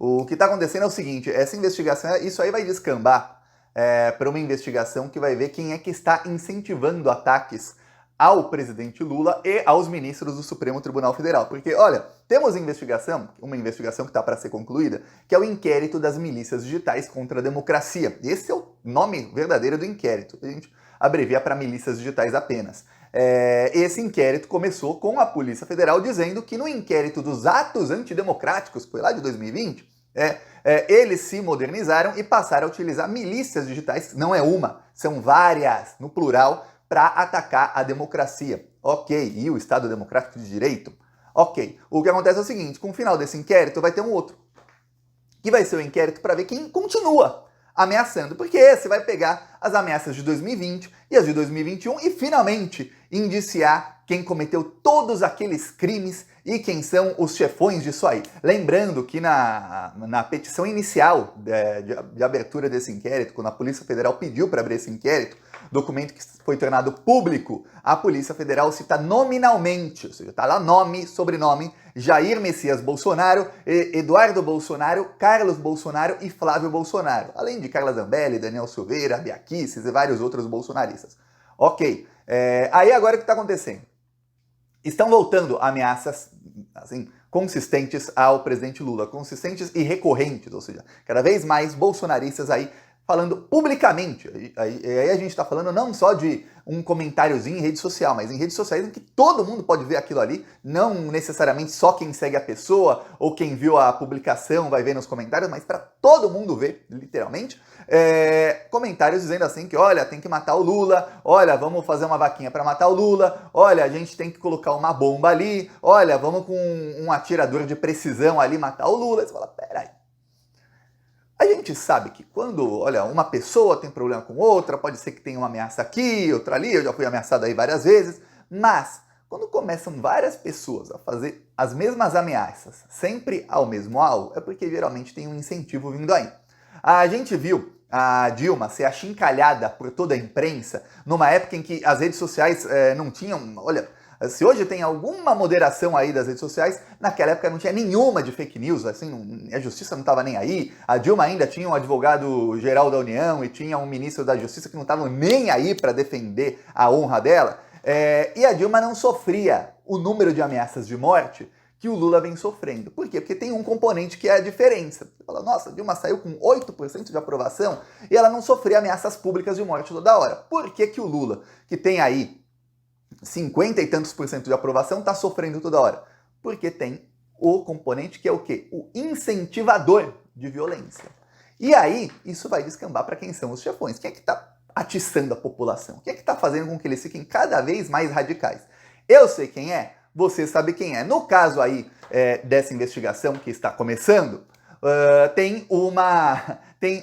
O que está acontecendo é o seguinte, essa investigação, isso aí vai descambar para uma investigação que vai ver quem é que está incentivando ataques ao presidente Lula e aos ministros do Supremo Tribunal Federal. Porque, olha, temos uma investigação que está para ser concluída, que é o inquérito das milícias digitais contra a democracia. Esse é o nome verdadeiro do inquérito. A gente abrevia para milícias digitais apenas. Esse inquérito começou com a Polícia Federal dizendo que no inquérito dos atos antidemocráticos, que foi lá de 2020, eles se modernizaram e passaram a utilizar milícias digitais, não é uma, são várias, no plural, para atacar a democracia. Ok, e o Estado Democrático de Direito? Ok. O que acontece é o seguinte, com o final desse inquérito vai ter um outro, que vai ser o inquérito para ver quem continua ameaçando, porque esse vai pegar as ameaças de 2020 e as de 2021 e finalmente indiciar quem cometeu todos aqueles crimes e quem são os chefões disso aí. Lembrando que na petição inicial de abertura desse inquérito, quando a Polícia Federal pediu para abrir esse inquérito, documento que foi tornado público, a Polícia Federal cita nominalmente, ou seja, está lá nome, sobrenome, Jair Messias Bolsonaro, Eduardo Bolsonaro, Carlos Bolsonaro e Flávio Bolsonaro, além de Carla Zambelli, Daniel Silveira, Bia Kicis e vários outros bolsonaristas. Ok, aí agora o que está acontecendo? Estão voltando ameaças assim, consistentes ao presidente Lula, consistentes e recorrentes, ou seja, cada vez mais bolsonaristas aí falando publicamente. Aí a gente está falando não só de um comentáriozinho em rede social, mas em redes sociais em que todo mundo pode ver aquilo ali, não necessariamente só quem segue a pessoa ou quem viu a publicação vai ver nos comentários, mas para todo mundo ver, literalmente, comentários dizendo assim que, olha, tem que matar o Lula, olha, vamos fazer uma vaquinha para matar o Lula, olha, a gente tem que colocar uma bomba ali, olha, vamos com um atirador de precisão ali matar o Lula. Você fala, peraí. A gente sabe que quando, olha, uma pessoa tem problema com outra, pode ser que tenha uma ameaça aqui, outra ali, eu já fui ameaçado aí várias vezes, mas quando começam várias pessoas a fazer as mesmas ameaças, sempre ao mesmo alvo, é porque geralmente tem um incentivo vindo aí. A gente viu a Dilma ser achincalhada por toda a imprensa numa época em que as redes sociais não tinham, olha, se hoje tem alguma moderação aí das redes sociais, naquela época não tinha nenhuma de fake news, assim, a justiça não estava nem aí, a Dilma ainda tinha um advogado-geral da União e tinha um ministro da Justiça que não estavam nem aí para defender a honra dela, e a Dilma não sofria o número de ameaças de morte que o Lula vem sofrendo. Por quê? Porque tem um componente que é a diferença. Você fala, nossa, a Dilma saiu com 8% de aprovação e ela não sofria ameaças públicas de morte toda hora. Por que que o Lula, que tem aí 50 e tantos por cento de aprovação, está sofrendo toda hora? Porque tem o componente que é o quê? O incentivador de violência. E aí, isso vai descambar para quem são os chefões. Quem é que está atiçando a população? Quem é que está fazendo com que eles fiquem cada vez mais radicais? Eu sei quem é, você sabe quem é. No caso aí dessa investigação que está começando, tem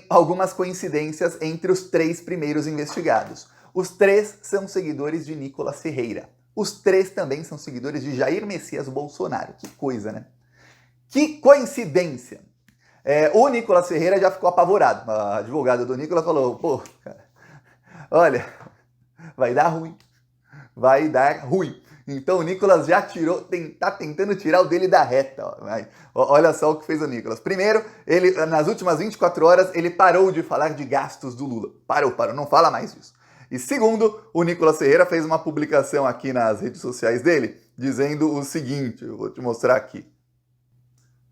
algumas coincidências entre os 3 primeiros investigados. Os 3 são seguidores de Nicolas Ferreira. Os 3 também são seguidores de Jair Messias Bolsonaro. Que coisa, né? Que coincidência! O Nicolas Ferreira já ficou apavorado. A advogada do Nicolas falou, pô, cara, olha, vai dar ruim. Vai dar ruim. Então o Nicolas já tá tentando tirar o dele da reta. Olha só o que fez o Nicolas. Primeiro, ele, nas últimas 24 horas, ele parou de falar de gastos do Lula. Parou, não fala mais disso. E segundo, o Nicolas Ferreira fez uma publicação aqui nas redes sociais dele, dizendo o seguinte, eu vou te mostrar aqui.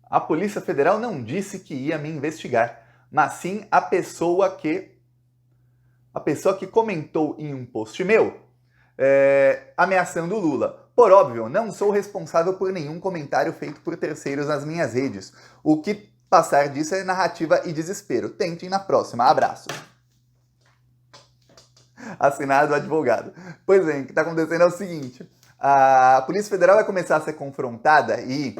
A Polícia Federal não disse que ia me investigar, mas sim a pessoa que comentou em um post meu, ameaçando o Lula. Por óbvio, não sou responsável por nenhum comentário feito por terceiros nas minhas redes. O que passar disso é narrativa e desespero. Tentem na próxima. Abraço. Assinado o advogado. Pois bem, o que está acontecendo é o seguinte. A Polícia Federal vai começar a ser confrontada e...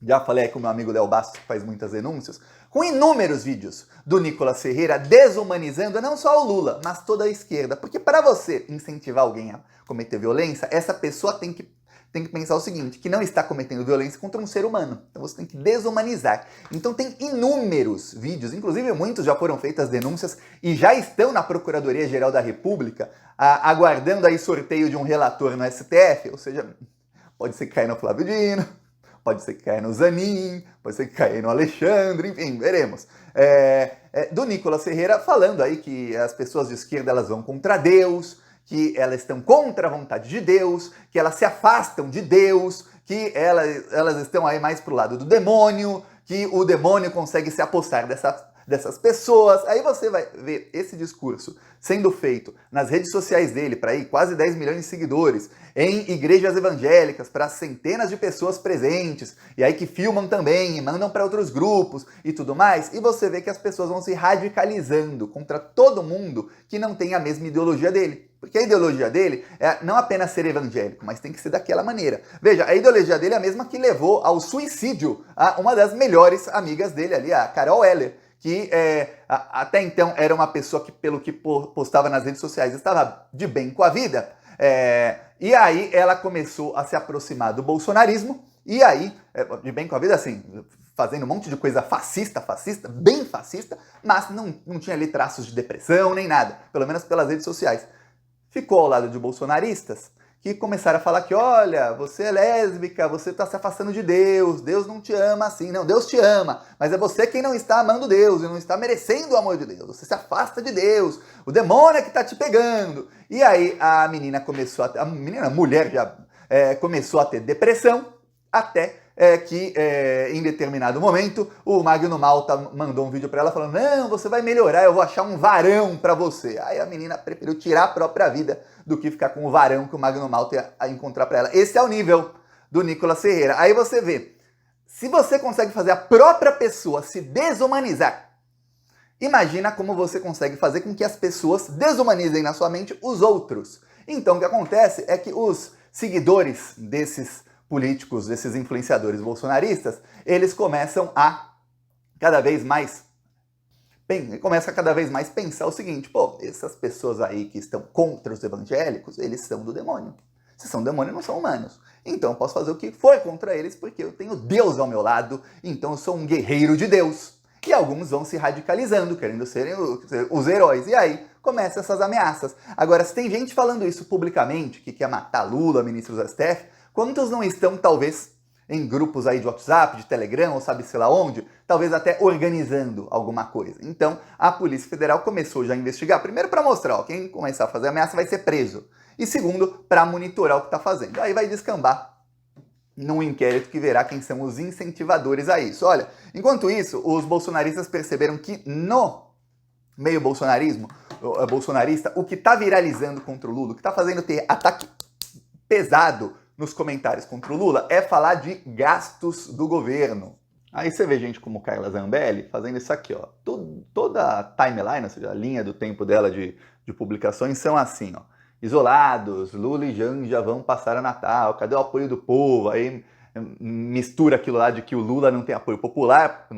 já falei com o meu amigo Léo Bastos, que faz muitas denúncias, com inúmeros vídeos do Nicolas Ferreira desumanizando não só o Lula, mas toda a esquerda. Porque para você incentivar alguém a cometer violência, essa pessoa tem que pensar o seguinte, que não está cometendo violência contra um ser humano. Então você tem que desumanizar. Então tem inúmeros vídeos, inclusive muitos já foram feitas denúncias e já estão na Procuradoria-Geral da República, aguardando aí sorteio de um relator no STF, ou seja, pode ser que caia no Flávio Dino, pode ser que caia no Zanin, pode ser que caia no Alexandre, enfim, veremos. Do Nicolas Ferreira falando aí que as pessoas de esquerda elas vão contra Deus, que elas estão contra a vontade de Deus, que elas se afastam de Deus, que elas estão aí mais pro lado do demônio, que o demônio consegue se apossar dessas pessoas. Aí você vai ver esse discurso sendo feito nas redes sociais dele, para aí quase 10 milhões de seguidores, em igrejas evangélicas, para centenas de pessoas presentes, e aí que filmam também, e mandam para outros grupos e tudo mais, e você vê que as pessoas vão se radicalizando contra todo mundo que não tem a mesma ideologia dele. Porque a ideologia dele é não apenas ser evangélico, mas tem que ser daquela maneira. Veja, a ideologia dele é a mesma que levou ao suicídio a uma das melhores amigas dele ali, a Carol Heller, que até então era uma pessoa que, pelo que postava nas redes sociais, estava de bem com a vida, e aí ela começou a se aproximar do bolsonarismo, e aí, de bem com a vida, assim, fazendo um monte de coisa fascista, bem fascista, mas não tinha ali traços de depressão nem nada, pelo menos pelas redes sociais. Ficou ao lado de bolsonaristas que começaram a falar que, olha, você é lésbica, você está se afastando de Deus, Deus não te ama assim. Não, Deus te ama, mas é você quem não está amando Deus e não está merecendo o amor de Deus. Você se afasta de Deus, o demônio é que está te pegando. E aí a menina começou a mulher já começou a ter depressão, até que em determinado momento o Magno Malta mandou um vídeo para ela falando: não, você vai melhorar, eu vou achar um varão para você. Aí a menina preferiu tirar a própria vida do que ficar com o varão que o Magno Malta ia encontrar para ela. Esse é o nível do Nicolas Ferreira. Aí você vê, se você consegue fazer a própria pessoa se desumanizar, imagina como você consegue fazer com que as pessoas desumanizem na sua mente os outros. Então o que acontece é que os seguidores desses políticos, desses influenciadores bolsonaristas, eles começam a cada vez mais pensar o seguinte: pô, essas pessoas aí que estão contra os evangélicos, eles são do demônio. Se são demônio, não são humanos. Então eu posso fazer o que for contra eles, porque eu tenho Deus ao meu lado, então eu sou um guerreiro de Deus. E alguns vão se radicalizando, querendo serem os heróis. E aí começam essas ameaças. Agora, se tem gente falando isso publicamente, que quer matar Lula, ministros do STF, quantos não estão, talvez, em grupos aí de WhatsApp, de Telegram, ou sabe sei lá onde, talvez até organizando alguma coisa? Então, a Polícia Federal começou já a investigar, primeiro para mostrar, ó, quem começar a fazer ameaça vai ser preso, e segundo, para monitorar o que está fazendo. Aí vai descambar num inquérito que verá quem são os incentivadores a isso. Olha, enquanto isso, os bolsonaristas perceberam que no meio bolsonarista, o que está viralizando contra o Lula, o que está fazendo ter ataque pesado nos comentários contra o Lula é falar de gastos do governo. Aí você vê gente como Carla Zambelli fazendo isso aqui, ó. Toda a timeline, ou seja, a linha do tempo dela de publicações são assim, ó. Isolados, Lula e Janja vão passar a Natal, cadê o apoio do povo? Aí mistura aquilo lá de que o Lula não tem apoio popular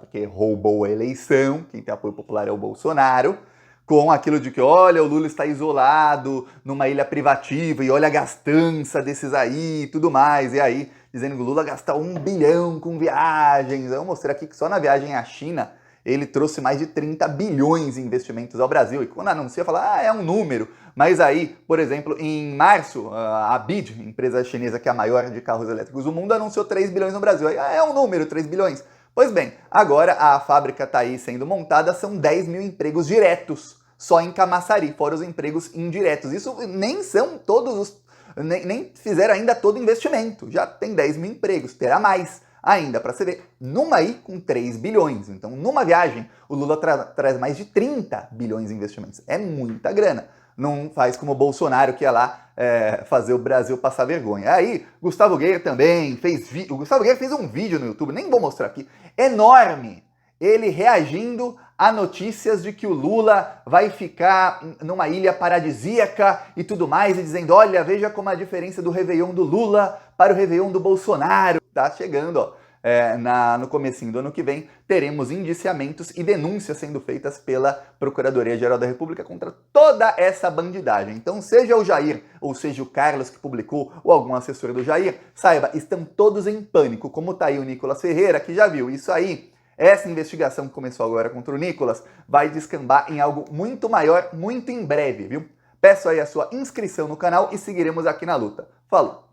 porque roubou a eleição, quem tem apoio popular é o Bolsonaro, com aquilo de que, olha, o Lula está isolado numa ilha privativa e olha a gastança desses aí e tudo mais. E aí, dizendo que o Lula gastou 1 bilhão com viagens. Eu mostrei aqui que só na viagem à China ele trouxe mais de 30 bilhões em investimentos ao Brasil. E quando anuncia, fala, é um número. Mas aí, por exemplo, em março, a BYD, empresa chinesa que é a maior de carros elétricos do mundo, anunciou 3 bilhões no Brasil. Aí, é um número, 3 bilhões. Pois bem, agora a fábrica está aí sendo montada, são 10 mil empregos diretos, só em Camaçari, fora os empregos indiretos. Isso nem são todos os... nem fizeram ainda todo o investimento. Já tem 10 mil empregos, terá mais ainda, para você ver, numa aí com 3 bilhões. Então, numa viagem, o Lula traz mais de 30 bilhões em investimentos. É muita grana. Não faz como o Bolsonaro, que ia lá fazer o Brasil passar vergonha. Aí, Gustavo Guerra também fez vídeo. O Gustavo Guerra fez um vídeo no YouTube, nem vou mostrar aqui, enorme. Ele reagindo a notícias de que o Lula vai ficar numa ilha paradisíaca e tudo mais, e dizendo, olha, veja como a diferença do Réveillon do Lula para o Réveillon do Bolsonaro. Tá chegando, ó. No comecinho do ano que vem, teremos indiciamentos e denúncias sendo feitas pela Procuradoria-Geral da República contra toda essa bandidagem. Então, seja o Jair, ou seja o Carlos que publicou, ou algum assessor do Jair, saiba, estão todos em pânico, como tá aí o Nicolas Ferreira, que já viu isso aí. Essa investigação que começou agora contra o Nicolas vai descambar em algo muito maior, muito em breve, viu? Peço aí a sua inscrição no canal e seguiremos aqui na luta. Falou!